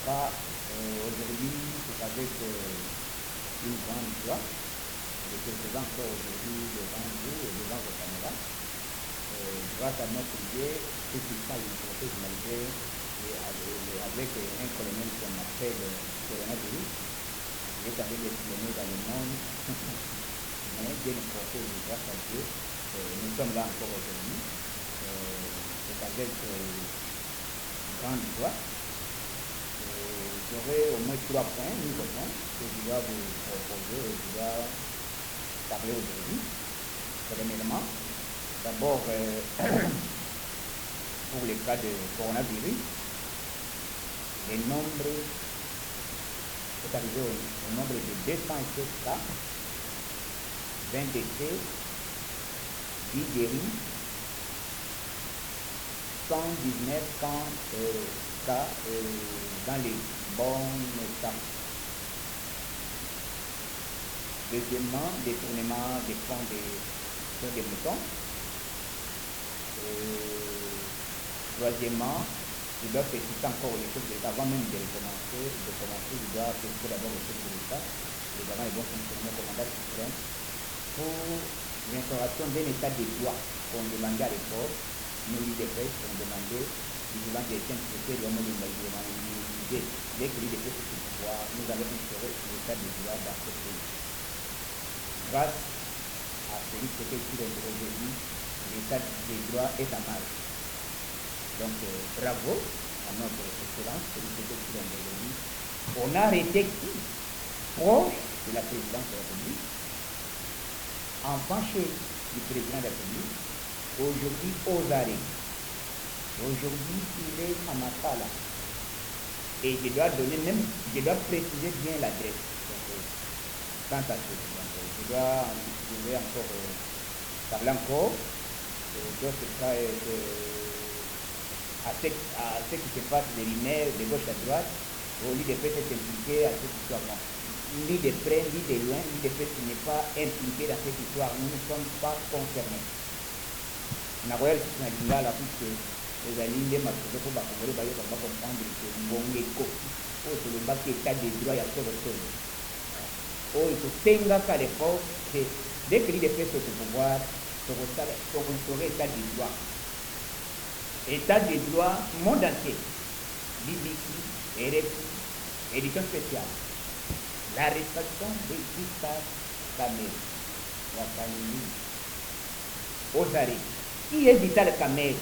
pas. Aujourd'hui, c'est avec une grande joie de se présenter encore aujourd'hui devant vous et devant vos caméras. Grâce à notre Dieu, tout ce qui passe une procès malgré avec un colonel qu'on appelle coronavirus, il est avec les colonels dans le monde, mais Dieu nous protège grâce à Dieu. Nous sommes là encore aujourd'hui. C'est avec grande joie. J'aurai au moins 3 points, que je dois vous proposer et je dois parler aujourd'hui. Premièrement, d'abord, pour les cas de coronavirus, le nombre est arrivé au nombre de 207 cas, 20 décès, 10 guéris, 119 cas dans les bons états. Deuxièmement, détournement des fonds sur des moutons. Troisièmement, je dois préciser encore les choses de l'État avant même de commencer, je dois préciser d'abord les choses de l'État, évidemment les bons fonctionnements commandant suprême, pour l'instauration d'un état de droit qu'on demandait à l'époque, nous lui des presse, qu'on demandait, vivant des chaînes sociales, on nous demandait, dès que lui des presse ce pouvoir, nous allons instaurer l'état de droit dans ce pays. Grâce à celui qui était ici aujourd'hui, l'état de droit est en marche. Donc, bravo à notre excellence, celui qui était ici aujourd'hui. On a été proche de la présidence de la République, enfant chez du président de la République, aujourd'hui aux arrêts. Aujourd'hui, il est à Makala. Et je dois préciser bien l'adresse. Quant à ce, je vais encore parler encore d'autres cas à ce qui se passe de l'INER, de gauche à droite, au lieu de fait être impliqué à cette histoire. Ni de près, ni de loin, ni de fait qui n'est pas impliqué dans cette histoire. Nous ne sommes pas concernés. On a regardé ce qu'on a là, puisque les alliés m'a trouvé pour comprendre que bon écho, pour le bac état des droits, il y a trop de choses. Oh, il faut tenir qu'à l'époque, dès que l'idée fait ce pouvoir, on saurait état des droits. État des droits, monde entier. BBC, RFI, édition spéciale. L'arrestation de Vital Kamel, aux arrêts. Qui est Vital Kamel?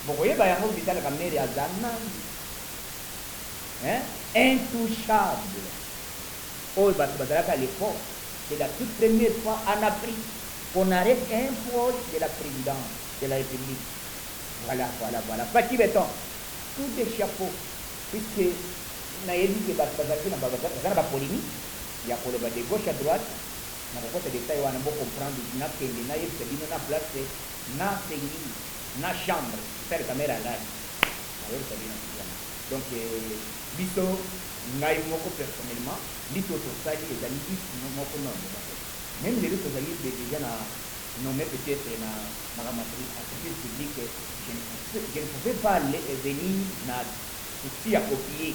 Vous voyez, Vital Kamel est à Zanan. Intouchable. Oh, à l'époque, c'est la toute première fois en Afrique qu'on arrête un proche de la présidence de la République. Voilà. Petit béton, tout des chapeaux, puisque on a dit que la polémique, il y a pour le de gauche à droite, on a des détails, on a beau comprendre, on a place, on a chambre, c'est la caméra là. Donc, biso, ngai moko personnellement, lito society les amis moko non. Même les autres amis déjà nommé peut-être na activité publique, je ne pouvais pas venir na souci à copier.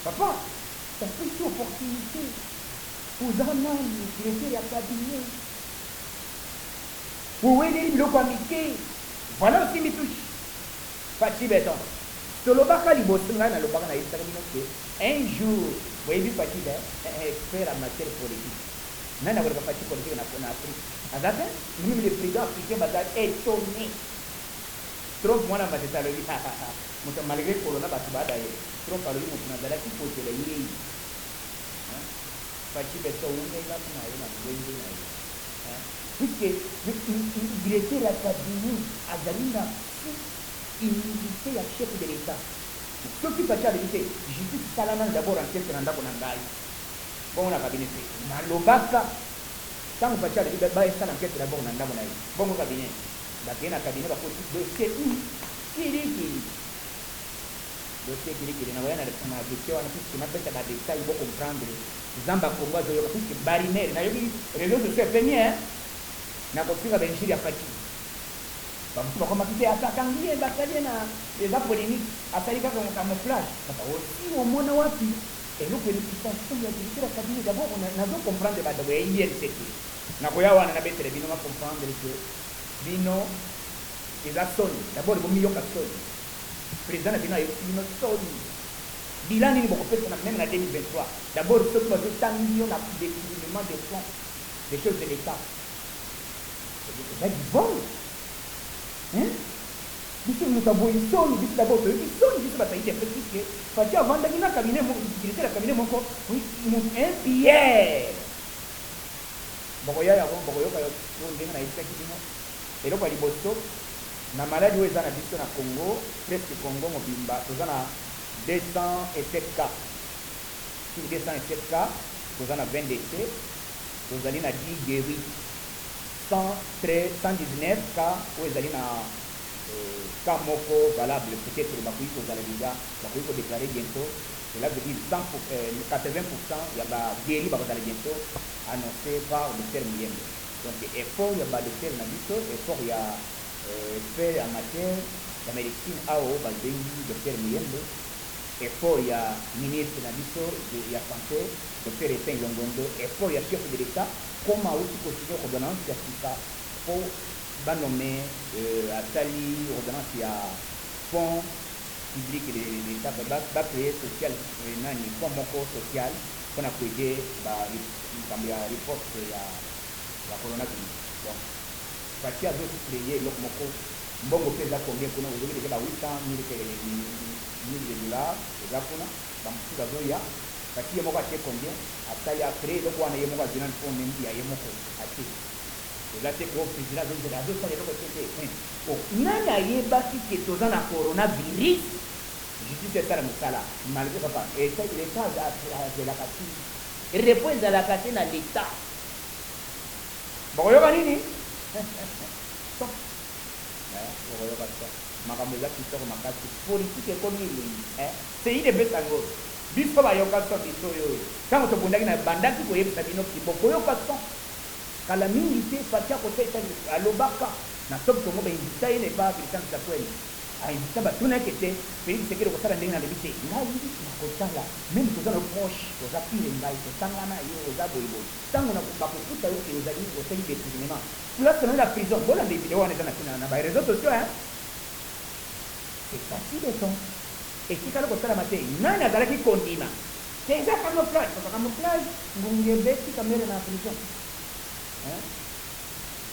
Papa, tu as pris cette opportunité. Aux années, il était à cabinet. Vous voyez, le comité. Voilà aussi mes touches. Fachi béton. Un jour, vous voyez, Fachi béton, expert en matière politique. N'a pas de Fachi politique en Afrique. À date, même le président africain est étonné. Trop moi, je vais te dire, malgré le corona, trop par le monde, on a qui faut te le dire. Fachi béton, on est là pour nous. Puisque il était la cabinet à Zalina, il était le chef de l'État. Ce qui fait la vérité, justice salana d'abord en quelque chose qu'on a gagné. Bon, on a cabinet. Dans le bac, quand on fait la vérité, on a enquête d'abord on a gagné. Bon, on a cabinet. La cabinet va faire dossier qui dossier qui n'a rien à faire avec question, puisque on a fait des détails pour comprendre. Zamba Congo, puisque Barinel, les réseaux sociaux premiers, n'a pas pu avenir à Fachi. bakomakite akangi ye basali ye na eza polémique asali kaka camouflage aussi omona wapi eloko réputation ya directeur cabinet d'abord nazocomprendre bato ya INCT nakoya wana nabetere bino bacomprendre que bino eza soni d'abord bomiyoka soni président na bino ayoki bino soni bilan nini bokopesa même na 2023 d'abord soki bazotangi yo na détournement des fonds des choses de l'état eza du vol biso moto aboyi soni biso d'abord toyoki soni biso bato ayite puisque fati avandaki na cabinet moko directeur ya cabinet moko un pierre bokoya yango bokoyoka yo ndenge na yebisaki bino eloko ya liboso na maladi oyo eza na biso na Congo presque Congo mobimba toza na 207 cas sur 207 cas toza na 20 décès tozali na 10 guéris 119 cas oyo ezali na cas moko valable peut-être bakoki kozala déjà bakoki kodéclare bientôt cela veut dire 80% ya baguéri bakozala bientôt annoncé par le docteur Muyembe donc effort ya badocteur na biso effort ya expert en matière ya médecine ao babengi docteur Muyembe effort ya ministre na biso ya santé docteur Etienne Longondo effort ya chef de l'état comme auti continuer ordonnance ya sika po banommer atali ordonnance ya fonds public de l'état bacréer social nani fonds moko social mpona koede likambo ya riposte ya coronavirus donc pati azocréer eloko moko mbongo mpe eza combien kuna ozoki deke ba 800 000 dollars eza kuna bamosusu azoya pati ye moko atie combien asali acréer eloko wana ye moko azina fond nembi ya ye moko atie eza te ko président azosala eloko te te nani ayebaki ke toza na coronavirus justice esala mosala malgré papa l'état azelaka ti repo ezalaka te na l'état bokoyoka nini bokoyoka to makambo eza kitoko makasi politike ekomi elengi sei debesango biso bayoka so biso oyo ntango tobundaki na bandaki koyebisa bino bokoyoka so kala mingi te pati akotesa alobaka na soki tongo bainvita ye na epa kristian kisakweli ainvita batunaki te félix sekele kosala ndenge na lebi te ngai nakotala meme toza na proche toza pile ngai tosangana yo oza boyeboye ntango bakokuta yo ke ozali osali détournement place na la prison bolanda evideo wana eza na bareseau sociaux c'est facile son etikala kosalama te nani azalaki kondima te eza camouflage kaka camouflage ngungi ebeti kamere na prison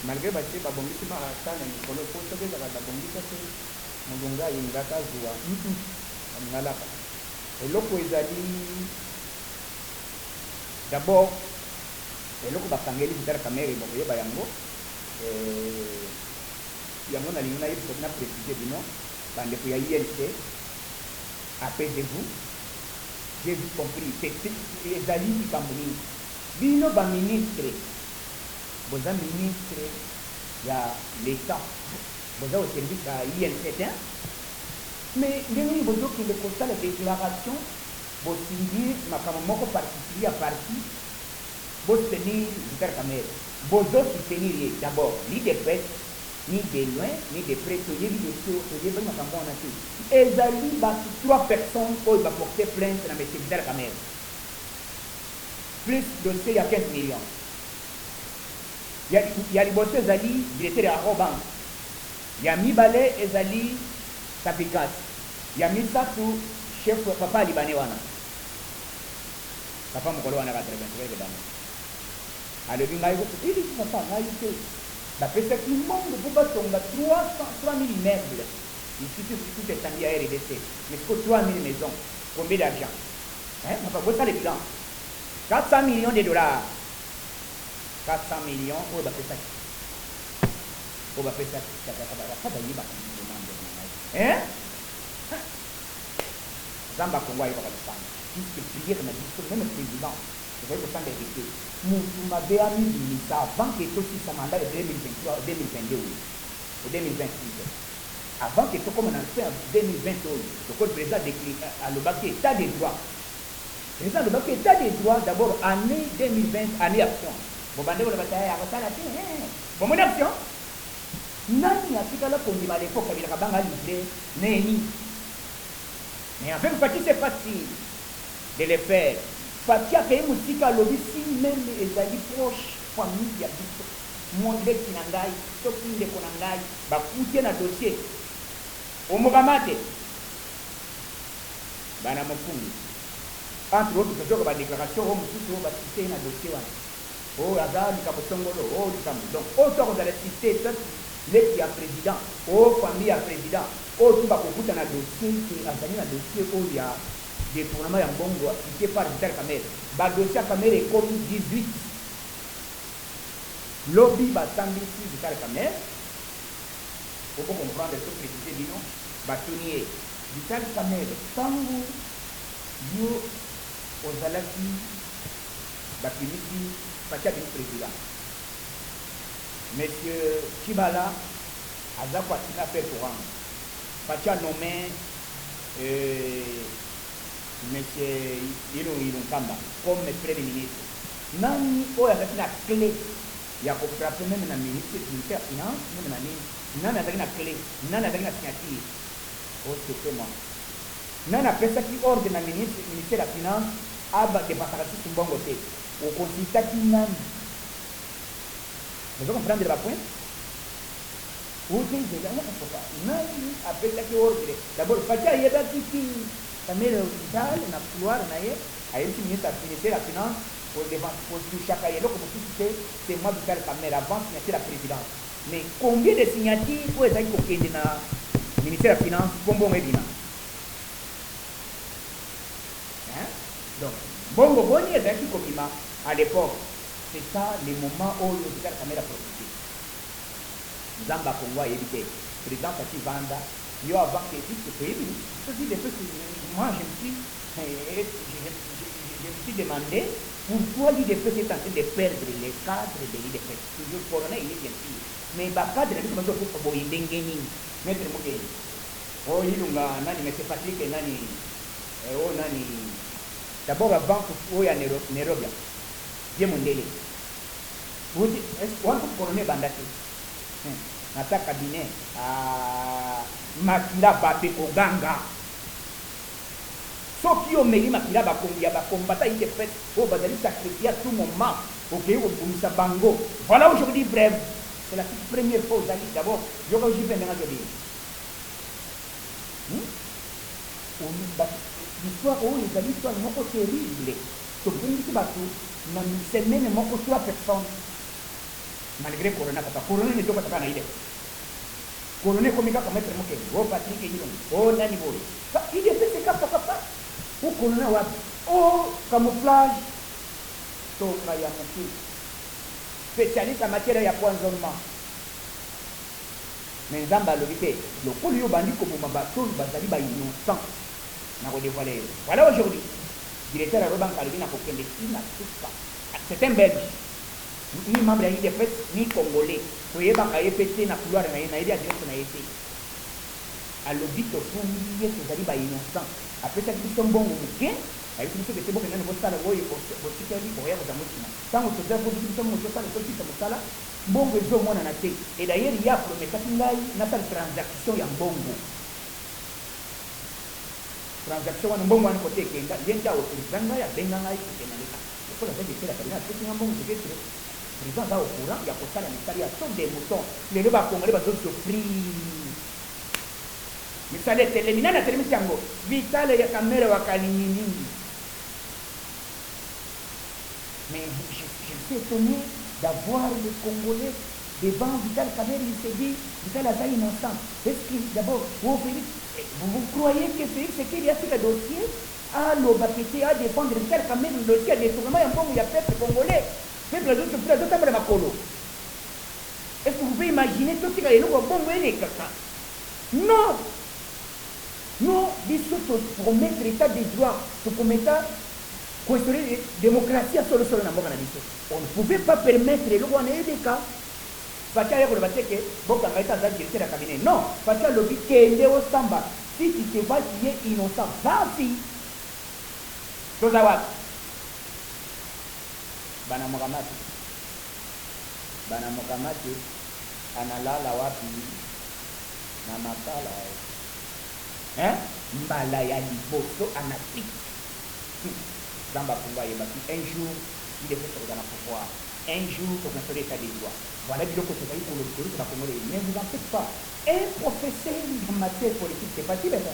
malgré basi babongisi makasana mikolo po soki ezaka babongisa te molungu ayingaka zuwa ngalaka eloko ezali d'abord eloko bakangeli vitala kamere bokoyeba yango yango nalingi nayebisa na précise bino bandeko ya INC apaisez-vous j'ai compris ezali likambo nini bino baministre boza ministre ya l'état boza au service ya INC mais ndenge nini bozokende kosala déclaration bosingi makambo moko particulier ya parti bostenir Vital Kamerhe bozosoutenir ye d'abord ni de près ni de loin ni de près toyebi dossier toyebi makambo wana te ezali bato 3 personnes oyo baporte plainte na monsieur Vital Kamerhe plus dossier ya 15 millions ya liboso ezali directeur ya Arobank ya mibale ezali Tapikas ya misatu chef papa libanais wana papa mokolo wana 83 dana alobi ngai ili papa ngai te bapesaki mbongo po batonga 3000 meubles ici tout est tendu à RDC mais c'est 3000 maisons combien d'argent papa bosala le bilan 400 millions de dollars 400 millions oyo bapesaki Zamba Congo ayebaka lopanga puisque prière na biso même président ezali kosanga évité mutu mabe amibimisa avant que tosisa mandat de 2023 2022 oyo o 2026 avant que tokoma na fin 2020 oyo lokola président alobaki état des droits président alobaki état des droits d'abord année 2020 année action bobande bolobaka ya kosala te bomoni action nani atikala kondima l'époque abilaka banga livré neni. Mais avec Fati c'est facile de le faire. Fati a créé Moussika lobby si même les alliés proches famille ya biso monde kinangai soki ndeko nangai bakutie na dossier omukamate bana mofungi entre autres parce que ba déclaration au mususu ba cité na dossier wana oh azali ka bosongolo oh likambo donc autant dans la cité les qui a président oh famille a président oh tout ba kokuta na dossier qui azali na dossier oh ya détournement ya mbongo qui par Vital Kamerhe ba dossier Kamerhe est comme 18 lobby basambisi Vital Kamerhe faut comprendre ce que préciser bino batunier Vital Kamerhe tangu yo ozalaki bakimisi patia bino président monsieur Chibala aza kwatina pe courant patia nommé monsieur Ilon Kamba comme premier ministre nani oyo azalaki na clé ya kofrape même na ministre ya finance même na nini nani azalaki na clé nani azalaki na signature oh c'était moi nani apesaki ordre na ministère ya finance aba dépasaka susu mbongo te okonsultaki nani vous comprendre le point nani apesaki ordre d'abord Fati ayebaki ti Kamerhe hospital na couloir na ye ayebisi ministère ya finance pour chaque année, c'est moi Vital Kamerhe avant de signer la présidence. Mais combien de signatures pour les aïeux qui dans le ministère de la Finance pour bon évidemment. Donc, bon boni est qui copima à l'époque. C'est ça le moment où le Vital Kamerhe a profité. Zamba Congo a évité. Président Fati Vanda, yo avant que ce pays, moi je me suis demandé pourquoi l'IDP est en train de perdre les cadres de l'IDP. Toujours le colonel, il est bien sûr. Mais les cadres, ils sont pour les Bengeni. Maître Mouké. Oh, il y a un monsieur Patrick et Nani. Oh, Nani. D'abord, avant que vous ayez Nairobi. Bien mon délai. Vous dites, est-ce qu'on peut colonel Bandati? Dans ta cabinet, Makila Bape Oganga. Soki omeli makila bakongia bakombata il fait au bazali sacrifier à tout moment OK au bumisa bango voilà aujourd'hui bref c'est la première fois d'ali d'abord je vais j'y vais dans aujourd'hui l'histoire où les amis sont non terrible to bungisi batu na semaine moko 3 personnes malgré corona ne doit pas na ile corona komika kama maître Moke oh Patrick Ilon oh nani boy il est fait kapa ou colonel wa oh camouflage to kaya mki spécialiste en matière ya poisonnement mais nzamba lobité le kolo yo bandi ko boma bato bazali ba innocent na ko dévoiler voilà aujourd'hui directeur à Roban Kalbi na ko kende ina tuka c'est un belge ni membre ya IDF ni congolais to yeba ka yepete na couloir na ina ile adresse na yete à l'obito fundi yetu zali ba innocent après ça qui sont bons muke ayi tout ce que c'est bon que nous postala boy pour sikali pour ya mutima tango toza ko tout mo tosala ko kita mosala mbongo ezo mona na te et d'ailleurs il y a promettre ngai na sa transaction ya mbongo transaction wana mbongo wana kote kenda yenda o président ya benga ngai kenalika pour la fait de la kabina tout mbongo de que président za au courant ya kosala misali ya son des moutons les ba congolais ba zo souffrir misale telemina na telemisi yango Vital ya Kamerhe wakalini nyingi mais je suis étonné d'avoir les Congolais devant Vital Kamerhe. Il se dit Vital a innocent. Est-ce que d'abord vous croyez que Félix Tshisekedi a fait le dossier à l'obacité à défendre Vital Kamerhe le dossier à détournement un bon il y a peuple congolais peuple les autres tambara makolo. Est-ce que vous pouvez imaginer tout ce qu'il y a le bon les caca? Non. Nous, pour promettre l'état des droits, pour promettre construire la démocratie à solo on ne pouvait pas permettre le roi des cas. Fatia ya kolobate ke boka ngaita za directeur ya cabinet. Non, Fatia lobi kende au samba. Si tu te vas tu es innocent, vas-y. Tozawa. Bana mokamati. analala wapi na makala hein mbala ya liboso anapika zamba pouvoir yebaki un jour il est fait dans la pouvoir un jour pour installer l'état des droits voilà biloko tozali kolokolo na congolais mais vous en faites pas un professeur en matière politique c'est facile ça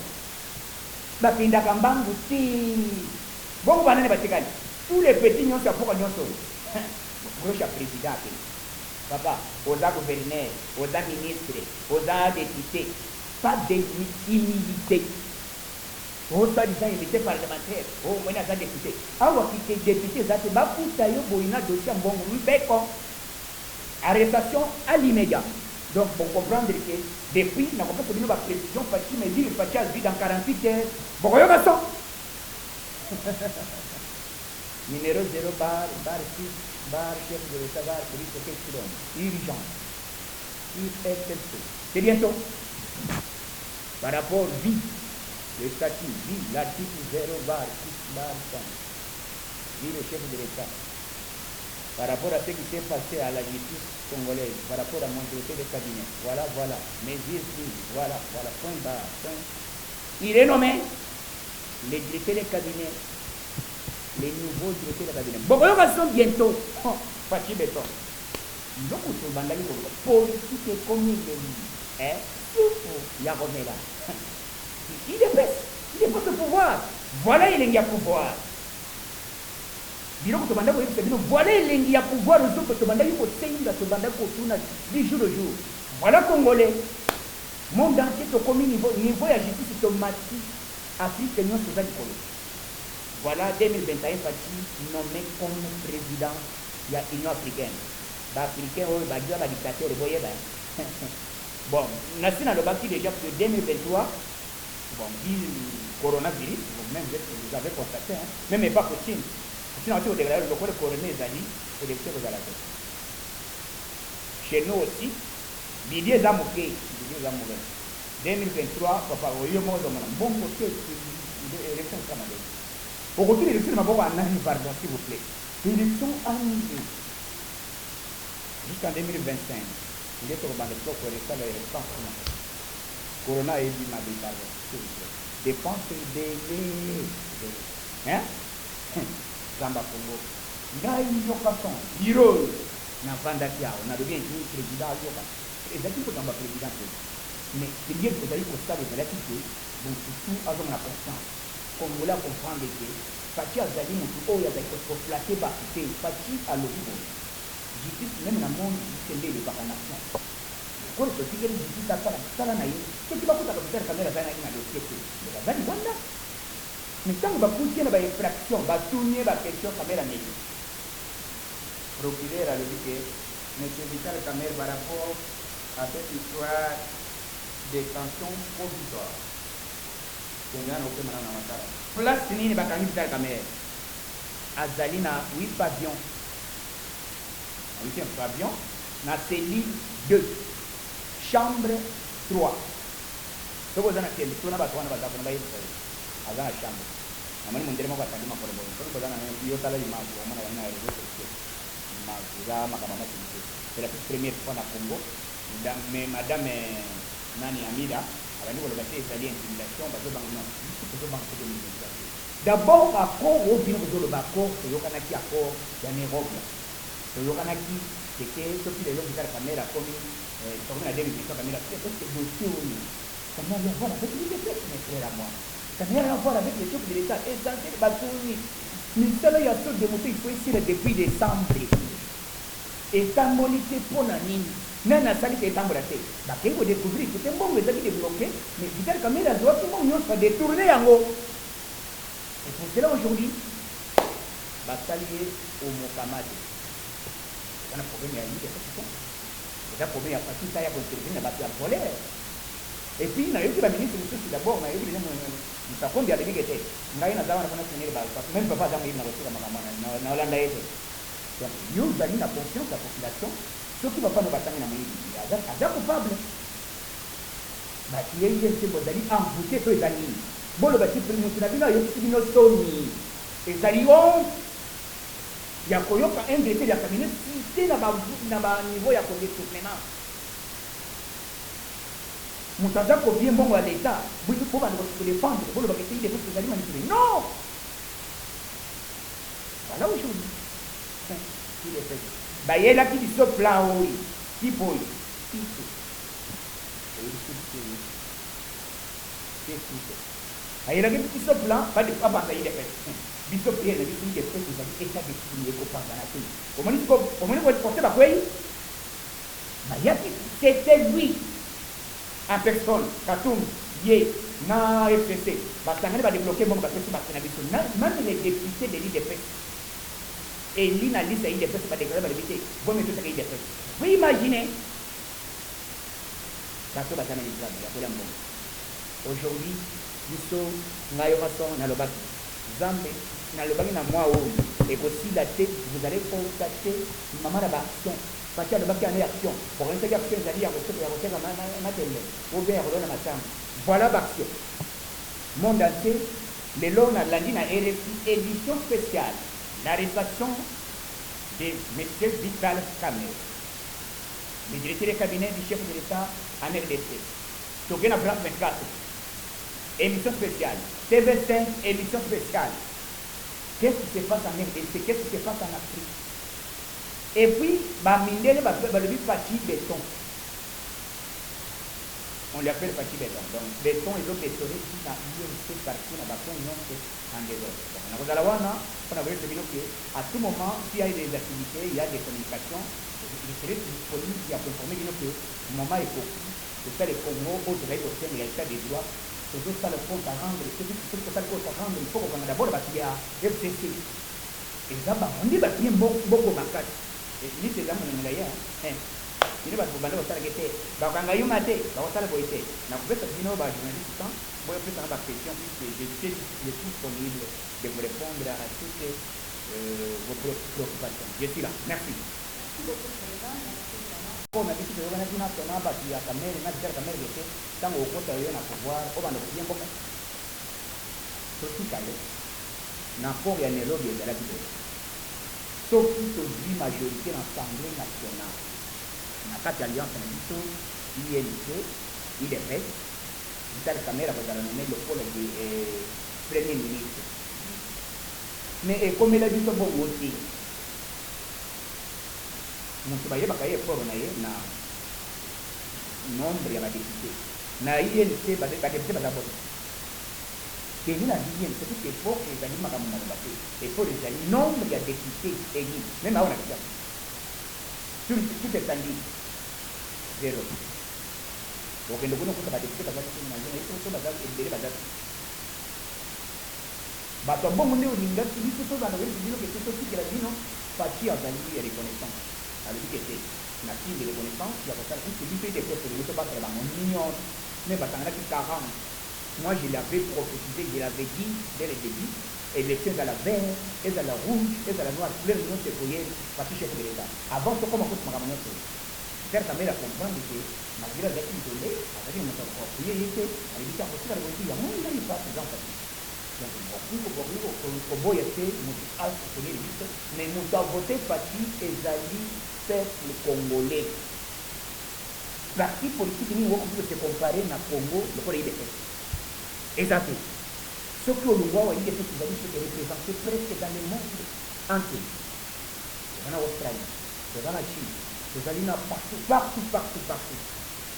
bapindaka mbangu ti bongo banane batikali tous les petits nyonso ya poka nyonso proche ya président ake papa oza gouverneur oza ministre oza député pas d'humilité oza disant unité parlementaire o mwene aza député awa kike député eza te bakuta yo boyi na dossier mbongo mbeko arrestation à l'immédiat donc bon comprendre que depuis na kopesa bino baprécision faci me dire faci azwi dans 48 heures bokoyoka so numéro 0 bar 6 bar chef de l'état bar police question urgent c'est bientôt par rapport vie le statut vie l'article 0 bar 6 bar 5 vie le chef de l'état par rapport à ce qui s'est passé à la justice congolaise, par rapport à mon directeur de cabinet, voilà, mesures prises, voilà, point barre, point. Il est nommé les directeurs de cabinet, les nouveaux directeurs de cabinet. Bon, ils sont bientôt, Fachi Béton. Donc, on se bandali politique et comique, hein, il y a Romela. Il est pas de pouvoir. Voilà, il y a pouvoir. Biloko tobanda ko yebisa bino voilà elengi ya pouvoir ozoko tobanda ko senga tobanda ko tuna du jour au jour voilà congolais monde entier to komi niveau ya justice tomati Afrique nyonso za likolo voilà 2021 Fachi nommé comme président ya Union africaine ba africain oyo ba dia ba dictateur boyeba bon nasina le baki déjà pour 2023 bon dit coronavirus vous-même vous avez constaté hein même pas possible. Sinon, on déclare le coroner Zali pour les choses à la tête. Chez nous aussi, Didier Zamouké, 2023, papa, au lieu de bon côté, l'élection canadienne. Pour retourner l'élection, je vais en pardon, s'il vous plaît. L'élection annulée. Jusqu'en 2025, il est au banc de pour rester à l'élection. Corona est dit, ma vie, pardon, s'il vous plaît. Dépense de hein? Zamba Congo. Ngai yokason. Hiro. Na vanda kiao. Na devient un président yoka. Et ça qui peut dans président. Mais c'est bien que vous allez constater de l'activité. Donc surtout avec la conscience. Comme vous la comprendre que Fachi Azali Moutou Oya va être flatté par côté. Fachi à l'opinion. Justice même dans le monde c'est les vacanation. Quand le petit gars justice à ça là naïe. C'est qui va faire la caméra dans la dossier. Mais la Zali Wanda. Mais quand on va pousser une infraction, on va tourner la question caméra négative. Procureur a dit que M. Vital Camer par rapport à cette histoire de détention provisoire. C'est un autre maintenant dans la salle. Place Nini Bakani Vital Camer. Azalina, 8 pavillons. 8 pavillons. Na cellule 2. Chambre 3. Ce que vous avez dit, c'est que vous avez azana chambre amani mundere mako atandi makoro bono ko bazana yo tala di mago mona wana ya rezo ko mago za makama mati c'est la première fois na Congo madame nani Amida abandi ko lebate italien intimidation bazo bangno bazo bangko de intimidation d'abord accord au bino ko le bako yo kana ki accord ya Nairobi yo kana ki c'était ce qui les gens qui caméra comme comme la demi caméra c'est parce que dossier où ça n'a rien à voir avec les faits mes frères à moi. Ça n'a rien à voir avec les trucs de l'État. Et ça, c'est le ministère de la Sauce de Moto, il faut essayer depuis décembre. Et tant monité pour la ligne. Même la salle qui est en brassée. Bah, quand vous découvrez que c'est bon, vous avez débloqué, mais peut-être que la doit tout le monde soit détourné en haut. Et pour cela, aujourd'hui, bah, saluer au Mokamade. On a un problème, il y a eu des questions. Il y a un problème, il y a pas tout ça, il y a un problème, il y a un problème. Et puis, il y a eu des ministres qui d'abord, il y a eu des ça compte bien de l'égalité. Ngai na zawa na kuna tenir bal parce que même papa dans na bosika makamana na Hollande yetu. Donc, yo zali na confiance la population, ceux qui va pas nous battre na mwili. Ada coupable. Ba kiye yese bozali envoûté to ezali. Bolo ba tipe mutu na bino yo bino soni. Ezali on ya koyoka un directeur ya cabinet si na ba niveau ya conditournement. Moutaza ko bien bon à l'état, vous pouvez se défendre, vous le essayer de vous aller manipuler. Non! Voilà aujourd'hui. Il est fait. Bah, il y a là qui dit ce plan, oui. Qui boy? Qui fait? Il y a là qui dit ce plan, pas de pas il est fait. Bishop est le ministre des Fêtes, vous avez état d'esprit et copain dans la tête. Comment vous portez la quoi? C'était lui. En personne, Katoum, Yé, na FCC, Bastangane va débloquer mon bateau sur Bastanabiso. Même les députés de l'île de Fès. Et l'île à l'île de Fès, pas déclaré, va l'éviter. Vous mettez ça l'île de Fès. Vous imaginez? Bateau Bastanabiso, il y a pas d'amont. Aujourd'hui, nous sommes, nous avons dans le bateau. Zambé, dans le bateau, dans moi, et aussi la tête, vous allez constater, maman la action. Parce que le bac en action. Pour une action, c'est-à-dire matériel. Ou bien, voilà l'action. Monde entier, le long de la ligne à RFI, édition spéciale. L'arrestation de M. Vital Kamer, le directeur du cabinet du chef de l'État en RDC. Token à France 24. Émission spéciale. TV5, émission spéciale. Qu'est-ce qui se passe en RDC? Qu'est-ce qui se passe en Afrique? Et puis, le parti béton. On l'appelle parti béton. Donc, béton et l'autre bétonné qui n'a une partie dans la bâton, non, c'est en désordre. On a vu à tout moment, s'il y a des activités, il y a des communications, il serait disponible à conformer que le moment est pour c'est ça les Congo, autres pays au sein de l'état des droits, c'est tout ça le compte à rendre, c'est tout ça le compte à rendre, il faut qu'on a d'abord il y a FCC. Et ça, on dit qu'il y a beaucoup de macaques. Et ni ces hommes ne l'ont pas. Il va vous demander au salaire qui est. Quand on a eu maté, quand on a eu été. N'a pas fait ça, sinon, journaliste, quand vous avez fait ça, question, puisque je suis disponible de vous répondre à toutes vos préoccupations. Je suis là. Merci. Comme a dit que on a dit que on a bâti la caméra, on a dit la caméra de fait, tant au côté de la pouvoir, on va le bien beaucoup. Tout ce qu'il y a, n'a pas rien de l'objet de la vidéo. Sauf toute vie majorité dans l'Assemblée nationale. On a quatre alliances dans l'histoire, INC, IDF, Vital Kamerhe va nommer le pôle du Premier ministre. Mais comme il a dit que bon aussi, nous avons fait un nombre de députés. Na INC, il y a des députés. Et nous avons dit que c'est pour les animaux et pour les nombre de députés élus, même à on a dit tout est en ligne. Zéro. Donc, nous avons fait des députés parce que nous avons fait des députés. Bato bon monde ulinga kibiso to bana wewe ndilo ke to kila dino patia dalili ya reconnaissance alors que c'est na qui de reconnaissance ya kwa sababu kibiso de quoi c'est to ba la mignon mais batanga ki 40. Moi, je l'avais prophétisé, je l'avais dit dès le début, élections à la vert, et à la rouge, et à la noire, couleur de notre foyer, parti chef de l'État. Avant, c'est comme on peut se faire. Faire ta mère à comprendre que, malgré la dette isolée, avec une autre foyer, elle dit qu'à côté de la voiture, il y a moins de pas de gens. Donc, au bout, il y a fait, mais nous avons voté parti Ezali, peuple congolais. Parti politique, nous avons se comparer à Congo, le pays de fait. Et ça fait. Ce que l'on voit, il y a des gens qui représentent presque dans le monde entier. C'est en Australie, c'est en Chine, c'est partout.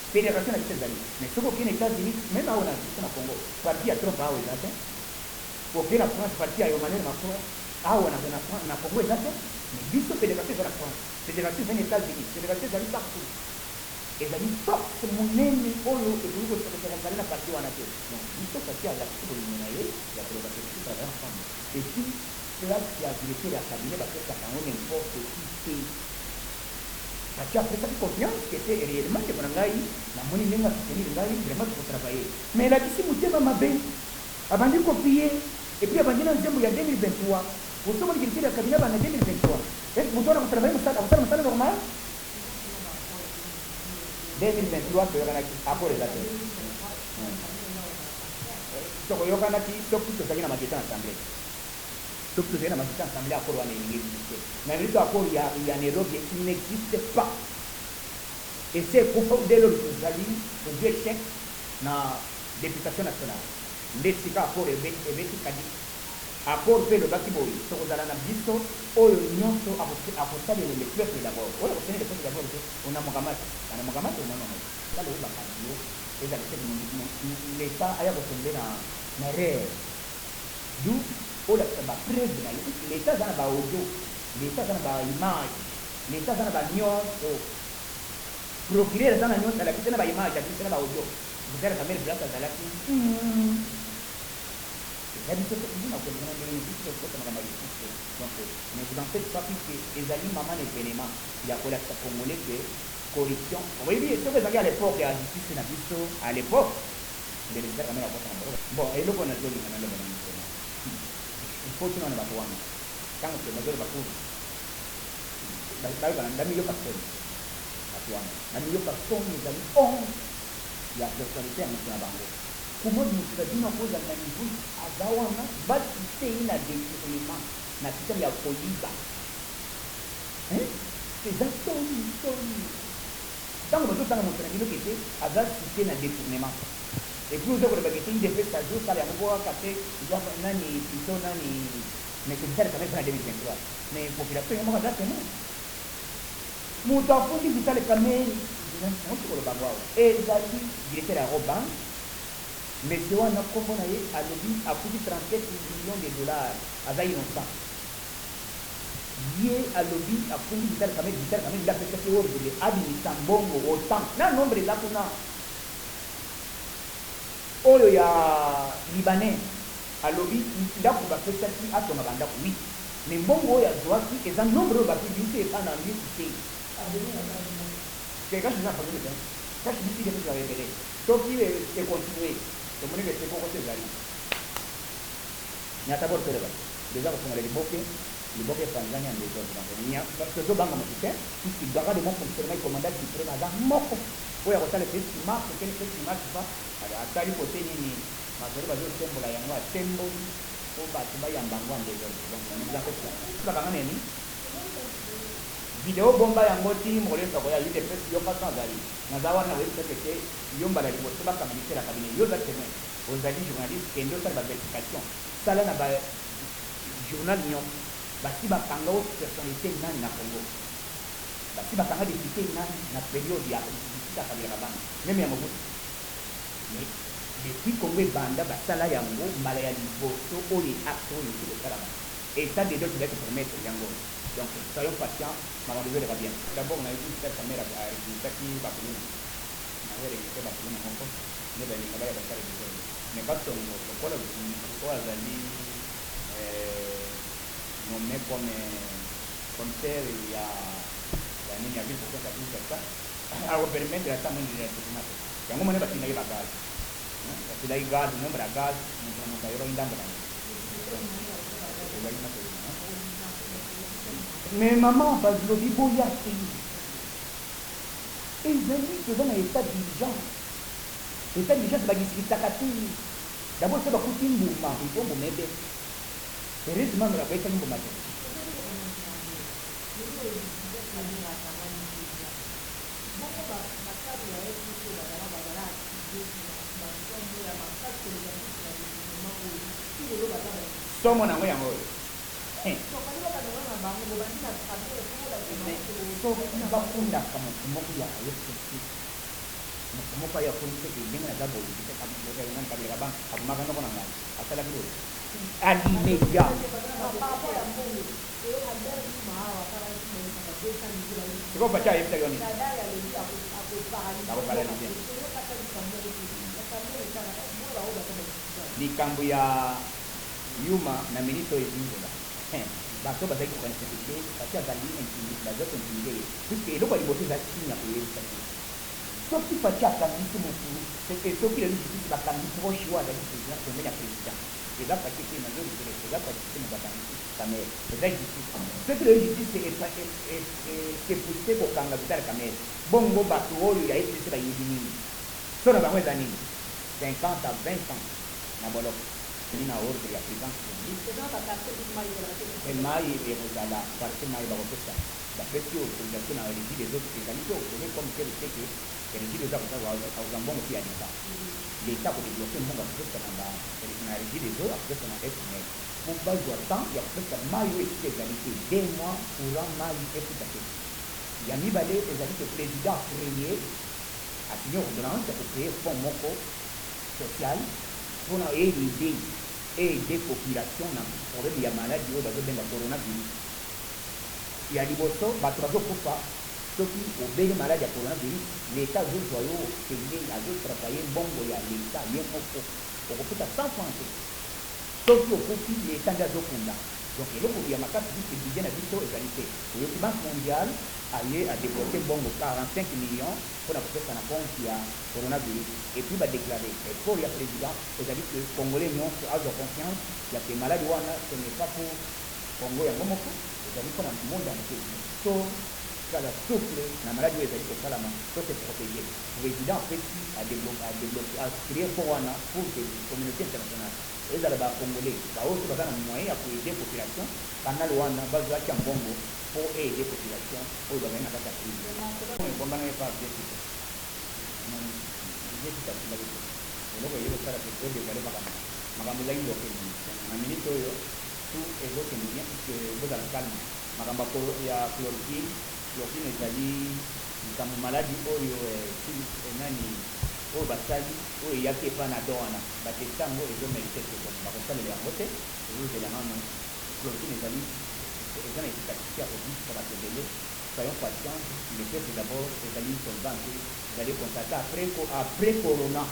Fédération avec ces amis. Mais ce qu'on a aux États-Unis, même à Congo, parti à Trump, à Ouézate, auquel la France parti à Emmanuel Macron, à Congo, mais juste fédération de la France, fédération des États-Unis, fédération des partout. Et ça dit pas que mon ennemi ou le groupe de la partie en attaque. Non, il faut passer à la partie de l'humanité, la prérogative de travailler ensemble. Et puis, cela qui a dirigé la cabinet, parce que ça n'a n'importe qui. Parce qu'après ça, confiance qui était réellement que mon gars, la monnaie n'est pas soutenue, vraiment pour travailler. Mais là, ici, vous avez ma bain, avant de copier, et puis avant de dire, il y a 2023. Vous savez que la cabinet en 2023. Et vous avez travaillé, vous avez normal. 2023 que après les dates. Donc il y a un qui surtout que ça vient à ma assemblée. Surtout que ça vient à ma assemblée après on est limité. Mais le accord il y a un erreur qui n'existe pas. Et c'est pour dès lors que vous allez vous échec na députation nationale nde sika accord ebeti kadi accord mpe elobaki boye tokozala na biso oyo nyonso akosalela le peuple d'abord oyo akosene le peuple d'abord te onamokamati anamokamati omonano tala oyebaka yo ezali te l'état aya kotombe na rere du olakisa bapreuve na yo l'état aza na baaudio l'état aza na baimage l'état aza na banyonso procureur aza na nyonso alakisi na baimage alakisi na baaudio butala kamere place azalaki donc ne vous en faites pas puisque ezali maman événement ya kolakisa congolais que corruption oyebi soki ezalaki à l'époque ya justice na biso à l'époque mbele ezala kamere akota na bango bon eloko nazolinga na loba na misema il faut tuna na bato wana ntango te bazoloba ku bayokana ndamiyoka soni bato wana ndamiyoka soni ezali honte ya personnalité ya moto na bango comment nous faisons cause à la niveau azawana batité na détournement na système ya koyiba c'est ça soni ntango bazotanga moto na bino kete aza cité na détournement et puis oza koloba kete idp sajo sala yango boaka te nani piso nani mais c'est bizarre quand même na 2023 mais population yango aza témoin moto afundi vitale kameri moto koloba ngwao ezali directeur ya roban monsieur wana kombo na ye alobi akuti 37 millions de dollars aza innocent ye alobi afundi vitale kameri ndapesaki ordre abimisa mbongo autant na nombre eza kuna oyo ya libanais alobi ndako bapesaki atonga bandako wi mais mbongo oyo azwaki eza nombre oyo bapibisi epa na misi te c'est quand je n'ai pas vu quand je dis que je vais révéler sauf qu'il est continué c'est mon église c'est pourquoi c'est là n'y a d'abord que déjà parce qu'on a les boquets tanzania ndio Tanzania parce que zo banga motike puisqu'il doit avoir des mots fonctionnement commandant qui prend dans moko oya kotala pesi marque quel pesi marque pas atali côté nini mazori bazo sembola yango atembo o batu bayamba ngwande donc nous avons ça banga nini vidéo bomba yango ti molesa ko ya ide pesi yo pas azali nazawa na website ke yomba la liboso ba kamisa la cabinet yo za témoin ozali journaliste kendo sa ba verification sala na ba journal nyon basi bakanga o personnalité nani na Congo basi bakanga député nani na période ya bisika kabila bana même ya mobutu mais depuis Congo banda basala yango mbala ya liboso oyo acte oyo le salama et ça des d'autres qui permettre yango donc soyons patients maman désolé va bien d'abord on a eu cette caméra à résultat qui va venir na wele qui va venir mon compte ne ba ni ba ya basala désolé mais pas son pour la azali nommé comme commissaire ya nini ya ville pour ça tout ça a permettre la tamo de la yango mone batina ye bagaz batina ye gaz nombre ya gaz nous avons indamba mais maman bazilobi boya te ezali toza na état d'urgence bakisikisaka te d'abord so bakuti mbuma etombuma ebe heureusement mera bayetaki mbuma te somo nango yango oyo bakundaka moto moko ya yesusi moto moko ya politique ndenge naza boyingani kabila bank abomaka ndoko na ngai asalaki oyo alimedia siko baca ayebisaki oni akoparalize likambo ya yuma na minito ezingola bato bazali kokanisa te kasi azali baza kointimide ye puisque eloko ya liboso eza signe ya koyebisa te soki pati akangisi motu soki lelo justice bakangi proche oyo azali président pembeni ya président eza pati te nazolibele eza pati te mo bakangisi camere eza justice soki lelo justice epousse kokanga vitale camere bongo bato oyo ya epulise bayebi nini so na bango eza nini 50 à 20 ans na boloko na ordre ya présidence mai ekozala parce mai bakopesa d'après ce autorisation dans la régie des autres des amis, comme quel fait que la régie des autres aux ambons aussi à l'État. L'État pour développer un monde après ça dans la régie des autres, après ça dans l'Est, mais pour pas jouer temps, il y a après ça maillot et égalité, des mois pour un maillot et tout à fait. Il y a mis balé, les amis, le président créé, a signé ordonnance pour créer un fonds moco social pour aider des populations dans le problème de la maladie de la coronavirus. Il y a des bossos, ceux qui ont des maladies de coronavirus, l'État veut travailler un bon à l'État, il y a un peu de 100 francs. Ceux qui ont profité de l'État de la donc, il y a ma carte qui dit bien la égalité. Le Banque mondiale a débloqué 45 millions pour la protection de la coronavirus. Et puis, il va déclarer, et pour le président, c'est-à-dire que les Congolais n'ont pas de confiance, il y a des maladies, ce n'est pas pour Congo, il y a un moment, c'est-à-dire pour le monde entier. La souffle, la maladie est pour ça, pour se protéger. Le président a développé, a créé pour la communauté internationale. Et dans les Congolais, il y a un moyen pour aider la population, pendant le Rwanda, il y a un bon pour aider la population, pour donner la crise. On va pas faire chloroquine ezali likambo maladi oyo nani oyo basali oyo eyaki epa na do wana batesta yango ezomerite bakosalela yango te ezozela nano chloroquine ezali eza na efficacité ya kobikisa bato ebele soyons patients le peuple d'abord ezali solvant ezali constate après corona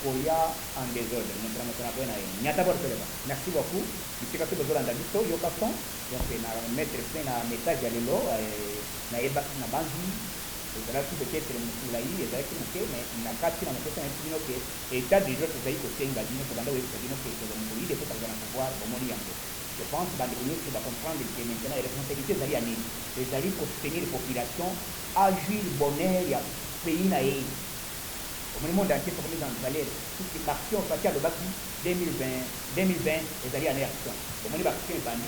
koya en désordre montrango na ye nyata borteleba merci beaucoup bisika to bezolanda biso yoka son donc na mettre fin na message ya lelo na yeba na banzi ezalaki peut-être mosula yi ezalaki moke mais na kati na mokesa na bino ke état d'urgence ezali kosenga bino kobanda oyebisa bino ke tozomokoli de kotaza na pouvoir bomoni yango je pense bandeko nyonso bacomprendre ke maintenant responsabilité ezali ya nini ezali kosoutenir population agir bonheur ya pays na ye au monde entier pour les salaires toutes les actions partir de baki 2020 et d'aller en action au monde action bandi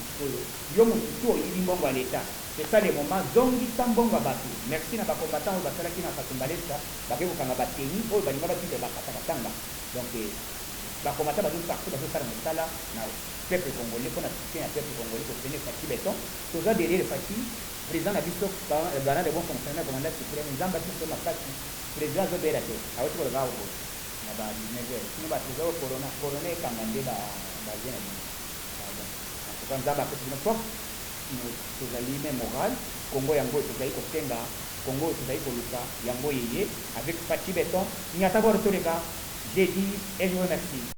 yo mutu yi mbongo à l'état c'est ça les moments zongi tambongo batu merci na ba combattant ba sala kina katumbalesa ba ke bukanga bateni o ba ninga batinde ba katanga donc ba combattant ba tout partout ba sala musala na peuple congolais pour na soutien à peuple congolais pour tenir Fati Beton tout ça derrière Fati président na biso garant de bon fonctionnaire commandant suprême nzamba biso na Fati président zo bera te awoti ko gawo na ba dinege sino ba tezo corona kangande ba zena ni kwa nzamba ko tino fok no tozali même moral Congo yango tozali ko tenga Congo tozali ko luka yango yeye avec Fati Beton nyata ko retourner j'ai dit et je vous remercie.